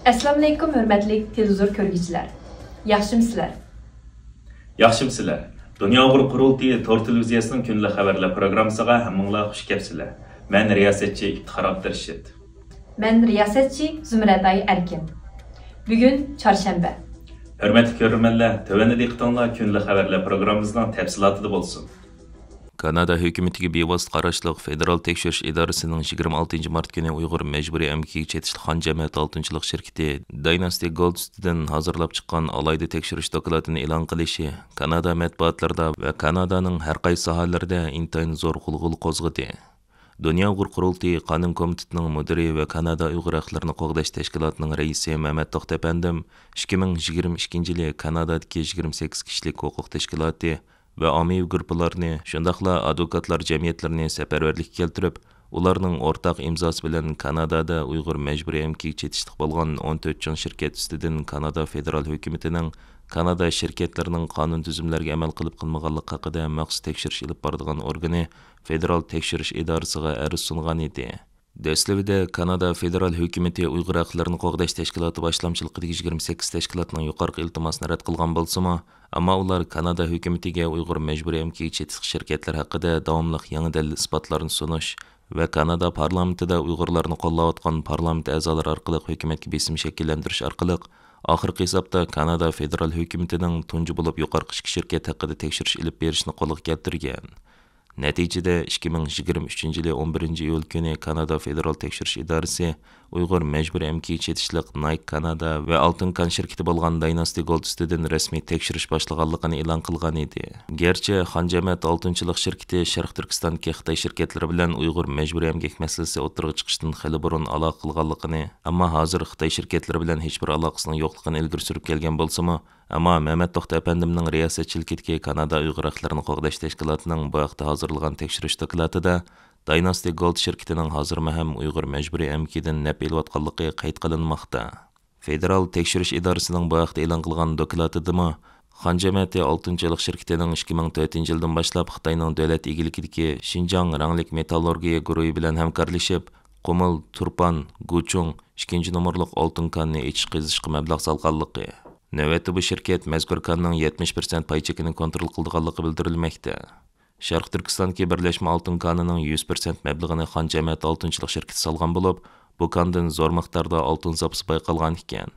Assalamu alaykum hörmətli televizor görgüçülər. Yaxşımısınızlar? Yaxşımısınızlar. Dünya Uyg'ur Qurultayı Tor televiziyasining kunlik xabarlar programmasiga hammanglar xush kelibsizlar. Men riyosetchi İftixar Abdurashid. Men riyosetchi Zumraday Erkin. Bugun çarşamba. Hörmətli görürmənlər, tövəndə diqqətinizlər kunlik xabarlar proqramımızın təfsilatı bolsun. Kanada hökumətiga bevosita qarashliq Federal tekshirish idorasining 26 mart kuni Uyg'ur majburiy amkiga chetishli Xon jamiyat oltinchilik shirkati Dynasty Gold ustidan hozirlab chiqqan alayda tekshirish dokladini e'lon qilishi Kanada matbuotlarida va Kanadaning har qaysi sohalarida intayin zo'r g'ulg'ul qo'zg'adi. Dünya Uyg'ur Qurultayı Qonun komitetining mudiri va Kanada Uyg'ur haqlarini qo'g'dash tashkilotining raisi Mehmet To'xtapandim 2022-yili Kanadadagi 28 kishilik huquq tashkiloti va ommaviy guruhlarni, shundaqla advokatlar jamiyatlarini safarbarlikka keltirib, ularning o'rtaq imzosi bilan Kanadada Uyg'ur majburiy amkiga chetishliq bo'lgan 14 chong shirkat ustidan Kanada federal hukumatining Kanada shirkatlarining qonun tuzumlariga amal qilib qilmaganligi haqida maxsus tekshirish olib boradigan organi Federal tekshirish idorasiga arz sungan edi. Dastlabida Kanada federal hukumati Uyg'ur haqlarini qo'g'dash tashkiloti boshlamchiligidagi 28 tashkilotning yuqorqi iltimosini rad qilgan bo'lsa-mu, ammo ular Kanada hukumatiga Uyg'ur majburiy amkiga chetish shirkatlar haqida davomli yangi dalil isbotlarni sunish va Kanada parlamentida Uyg'urlarni qo'llayotgan parlament a'zolari orqali hukumatga besim shakllantirish orqali oxirgi hisobda Kanada federal hukumatining tunji bo'lib yuqorqi shirkat haqida tekshirish olib berishni qo'lga keltirgan. Natijada 2023-yili 11-iyul kuni Kanada federal tekshirish idorasi Uyg'ur majburiy amkiga chetishliq Nike Kanada va Oltin kan shirkati bo'lgan Dynasty Gold ustidan rasmiy tekshirish boshlaganligini e'lon qilgan edi. Gerçi Xon jamiyat oltinchilik shirkati Sharq Turkistondagi Xitoy shirkatlari bilan Uyg'ur majburiy amgak masalasi o'tirg'i chiqishdan xili burun aloqa qilganligini, ammo hozir Xitoy shirkatlari bilan hech bir aloqasining yo'qligini ilgari surib kelgan bo'lsa-mu, ammo Mehmet To'xtapandining riyosatchiligidagi Kanada Uyg'ur haqlarini qo'g'dash tashkilotining bu vaqtda hozirlagan tekshirish dokladida Dynasty Gold shirkatining hozirma ham Uyg'ur majburiy amkidan naf elayotganligi qayd qilinmoqda. Federal tekshirish idorasining bu vaqtda e'lon qilgan dokladida Xon jamiyati oltinchilik shirkatining 2004-yildan boshlab Xitoyning davlat egiligidagi Xinjiang ranglik metallurgiya guruhi bilan hamkorlashib, Qumul, Turpan, Guchung 2-nomerlik oltin kanni ichish qazishga mablag' solganligi. Navbatda bu shirkat mazkur kanning 70% pay chekini kontrol qilganligi bildirilmoqda. Sharq Turkistondagi birlashma oltin kanining 100% mablag'ini Xon jamiyat oltinchilik shirkati solgan bo'lib, bu kandan zo'r miqdorda oltin zapsi bayqalgan ekan.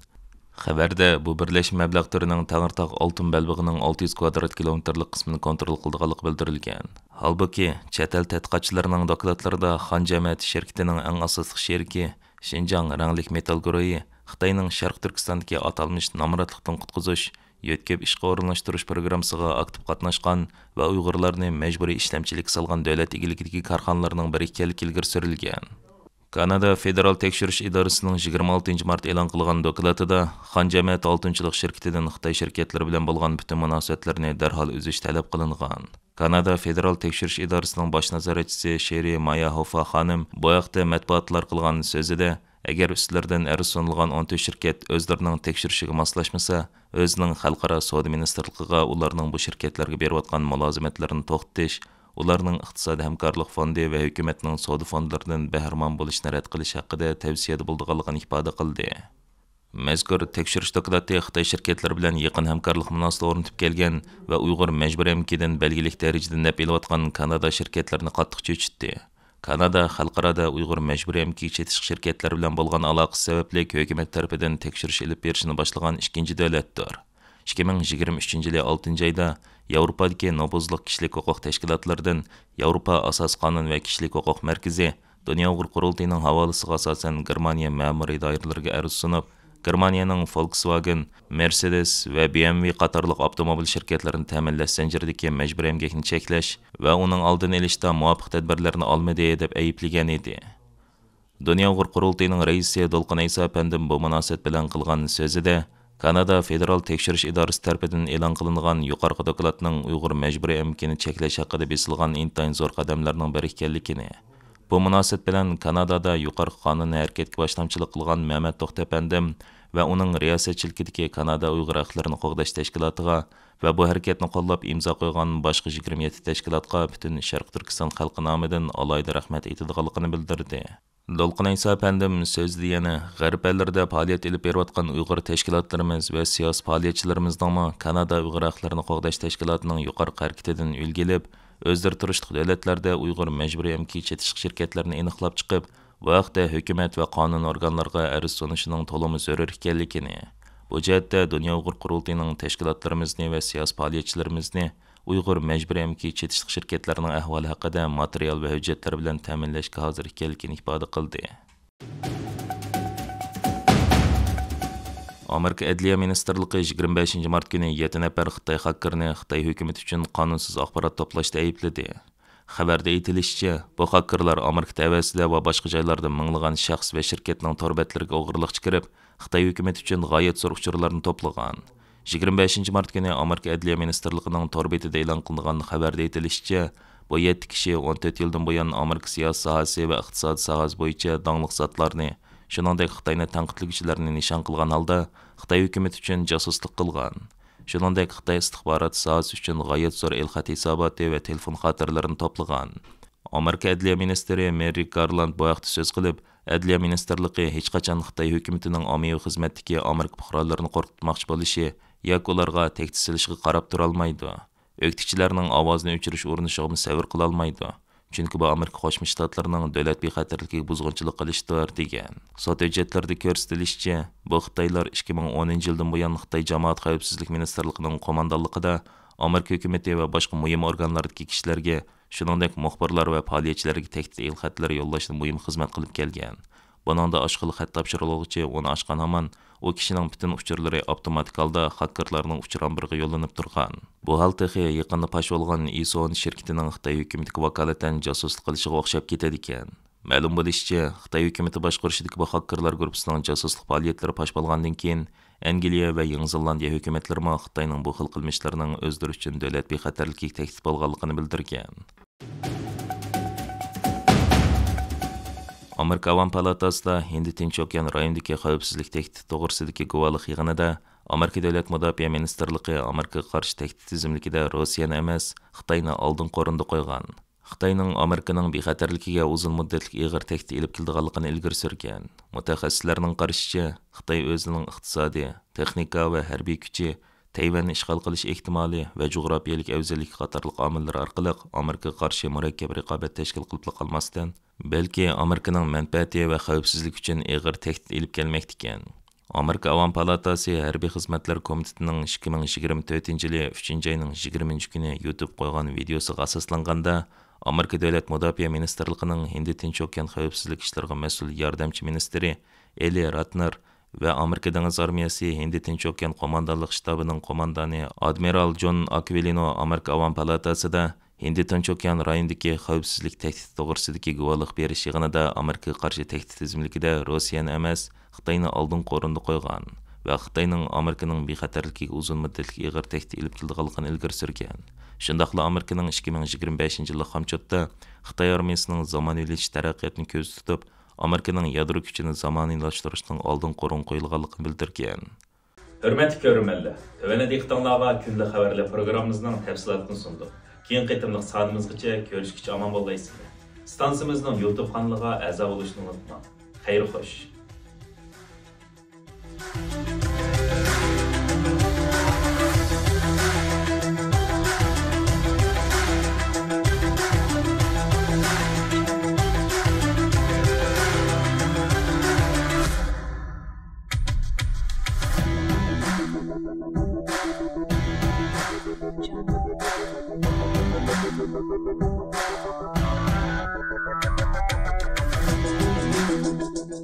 Xabarda bu birlashma mablag' turining Tangirtog' oltin balbig'ining 600 kvadrat kilometrlik qismini kontrol qilganligi bildirilgan. Halbuki, chet el tadqiqotchilarining dokladlarida Xon jamiyat shirkatining eng asosli sheriki Xinjiang ranglik metall guruhi Xitoyning Sharq Turkistondagi atalmish nomrodlikdan qutqizish, yetkib ishga o'rinlashtirish programmasiga aktiv qatnashgan va Uyg'urlarni majburiy ishlamchilik salgan davlat egiligidagi korxonalarning biri ekanligi ilgari surilgan. Kanada federal tekshirish idorasining 26 mart e'lon qilgan dokladida Xon jamiyat oltinchilik shirkatidan Xitoy shirkatlari bilan bo'lgan butun munosabatlarni darhol uzish talab qilingan. Kanada federal tekshirish idorasining bosh nazoratchisi Sheri Maya Hofa xonim bu vaqtda matbuotlar qilgan so'zida agar ustilardan arz sunilgan 14 shirkat o'zlarining tekshirishiga moslashmasa, o'zining xalqaro savdo ministrligiga ularning bu shirkatlarga berayotgan mulozimatlarini to'xtatish, ularning iqtisodiy hamkorlik fondi va hukumatning savdo fondlaridan bahramon bo'lishni rad qilish haqida tavsiyada bo'lganligini ifoda qildi. Mazkur tekshirish doklati Xitoy shirkatlari bilan yaqin hamkorlik munosabat o'rnatib kelgan va Uyg'ur majburiy amkidan belgilik darajada naf elayotgan Kanada shirkatlarini qattiq cho'chitdi. Kanada xalqarada Uyg'ur majburiy amkiga chetish shirkatlari bilan bo'lgan aloqasi sababli hukumat tomonidan tekshirish olib berishni boshlagan ikkinchi davlatdir. 2023-yili 6-oyda Yevropadagi nobuzlik kishilik huquq tashkilotlaridan Yevropa asos qonun va kishilik huquq markazi Dünya Uyg'ur Qurultayining havolasiga asosan Germaniya ma'muriy doiralariga arz sunib, Germaniyaning Volkswagen, Mercedes va BMW qatorliq avtomobil shirkatlarini ta'minlash zanjiridagi majburiy emgakni cheklash va uning oldini olishda muvofiq tadbirlarni olmadi deb ayiblagan edi. Dünya Uyg'ur Qurultayining raisi Dolqin Ayso apandim bu munosabat bilan qilgan so'zida Kanada federal tekshirish idorasi tomonidan e'lon qilingan yuqorqi dokladning Uyg'ur majburiy emgakini cheklash haqida besilgan intayin zo'r qadamlarning biri ekanligini, bu munosabat bilan Kanadada yuqorqi qonuniy harakatga boshlamchilik qilgan Mehmet To'xtapandim va uning riyosatchiligidagi Kanada Uyg'ur haqlarini qo'g'dash tashkilotiga va bu harakatni qo'llab imzo qo'ygan boshqa 27 tashkilotga butun Sharq Turkiston xalqi nomidan alohida rahmat aytadiganligini bildirdi. Dolqin Aysa əpəndim sözdə yana G'arb ellərdə fəaliyyət elib beriyotqan Uyğur təşkilatlarımız və siyasi fəaliyyətçilərimizдің Kanada Uyğur Haqlarını Qoğdaş Təşkilatının yuqarı hərəkətindən ülgilib, özləri turishliq dövlətlərdə Uyğur məcburi əmgək çetişlik şirkətlərini aniqlab chiqib, bu haqda hökumət və qonun organlarına əriz sunishning to'liq zarur ekanligini, bu jihatda Dunyo Uyğur qurultayının təşkilatlarimizni və siyasi fəaliyyətçilərimizni Uyğur məcburi əmgək çetişlik şirkətlərinin əhvali haqida material və hüccətlər bilan təminləşə hazır ekanligini ifoda qildi. Amerika Adliya Ministerliği 25 mart günü 7 nəfər Xitay hakkerni Xitay hökuməti üçün qanunsuz axbarat toplashda ayıpladı. Xəbərdə aytilishicha, bu hakkerlar Amerika təvəssüdə və başqa joylarda minglığan şəxs və şirkətning tor betlariga o'g'irlik chiqarib, Xitay hökuməti üçün g'oyat zo'r uchurlarni to'plagan. 25 mart günü Amerika Adliya Ministerliğinin tor betida e'lon qilingan xabarda aytilishicha, bu 7 kishi 14 yildan buyon Amerika siyosiy sohasi va iqtisodiy sohasi bo'yicha dangliq zotlarni, shuningdek Xitoyni tanqidlovchilarni nishon qilgan holda Xitoy hukumati uchun josuslik qilgan. Shuningdek Xitoy istixborot sohasi uchun g'oyat zo'r el-xat hisoboti va telefon xotiralarini to'plagan. Amerika Adliya ministri Merrick Garland bu haqda so'z qilib, Adliya ministerligi hech qachon Xitoy hukumatining ommaviy xizmatdagi Amerika fuqarolarini qo'rqitmoqchi bo'lishi yoki ularga tehdid silishiga qarab tura olmaydi. O'qituvchilarning ovozini o'chirish urinishiga sabr qila olmaydi. Chunki bu Amerika Qo'shma Shtatlarining davlat bexatarligiga buzg'unchilik qilishdir degan. Sot hujjatlarda ko'rsatilishicha, bu Xitoylar 2010-yildan buyon Xitoy jamoat xavfsizlik ministerligining qo'mondonligida Amerika hukumati va boshqa muhim organlardagi kishilarga, shuningdek muxbirlar va faoliyatchilarga tehdid el-xatlar yo'llashda muhim xizmat qilib kelgan. Buningda oshqili xat topshiriluvchi uni ochgan hamon u kishining butun uchurlari avtomatik holda hakkerlarning uchrambiriga yo'llanib turgan. Bu hol texi yaqinda pash bo'lgan Ison shirkatining Xitoy hukumatiga vakolatan josuslik qilishiga o'xshab ketadi ekan. Ma'lum bo'lishicha, Xitoy hukumati boshqarishidagi bu hakkerlar guruhining josuslik faoliyatlari pash bo'lgandan keyin Angliya va Yangi Zelandiya hukumatlari Xitoyning bu xil qilmishlarining o'zlari uchun davlat bexatarligiga tahdid bo'lganligini bildirgan. Amerika Avam Palatasida Hindi Tinch okean rayonidagi xavfsizlik tehdidi to'g'risidagi guvohlik yig'inida Amerika Davlat Mudofaa Ministerligi Amerikaga qarshi tehdid tizimligida Rossiyani emas, Xitoyni oldin o'rinda qo'ygan. Xitoyning Amerikaning bexatarligiga uzun muddatli ig'ir tehdid elib kelganligini ilgari surgan. Mutaxassislarning qarashicha, Xitoy o'zining iqtisodiy, texnika va harbiy kuchi, Tayvanni ishg'ol qilish ehtimoli va jo'grafiyalik afzalligi qatorliq omillar orqali Amerikaga qarshi murakkab raqobat tashkil qilib qolmasdan, balki Amerikaning manfaati va xavfsizlik uchun ig'ir tehdid elib kelmoqda ekan. Amerika Avam Palatasi Harbiy Xizmatlar Komitetining 2024-yili 3-oyning 20 kuni YouTube qo'ygan videosiga asoslanganda, Amerika Davlat Mudofaa Ministerligining Hindi Tinch okean xavfsizlik ishlariga mas'ul yordamchi ministri Eli Ratner va Amerika Dengiz armiyasi Hindi Tinch okean qo'mondonlik shtabining qo'mondoni Admiral John Aquilino Amerika Avam Palatasida Hindi Tinch okean rayonidagi xavfsizlik tahdidi to'g'risidagi guvohlik berish yig'inida Amerikaga qarshi tehdid tizimligida Rossiyani emas, Xitoyni oldin o'rinda qo'ygan va Xitoyning Amerikaning bexatarligiga uzun muddatli ig'ir tehdid elib kelganligini ilgari surgan. Shundaqla Amerikaning 2025-yil hamchotda Xitoy armiyasining zamonaviylashish taraqqiyotini ko'z tutib, Amerikaning yadro kuchini zamonaviylashtirishning oldin qo'rin qo'yilganligini bildirgan. Hürmetli görünmeliler. Tövene diktanlarga günlük haberler programımızdan tafsilatını sunduk. Keyin qitimliq sonimizgacha ko'rishguncha omon bo'laysizlar. Stansimizning YouTube kanaliga a'zo bo'lishni unutmang. Xayr xo'sh. Thank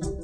you.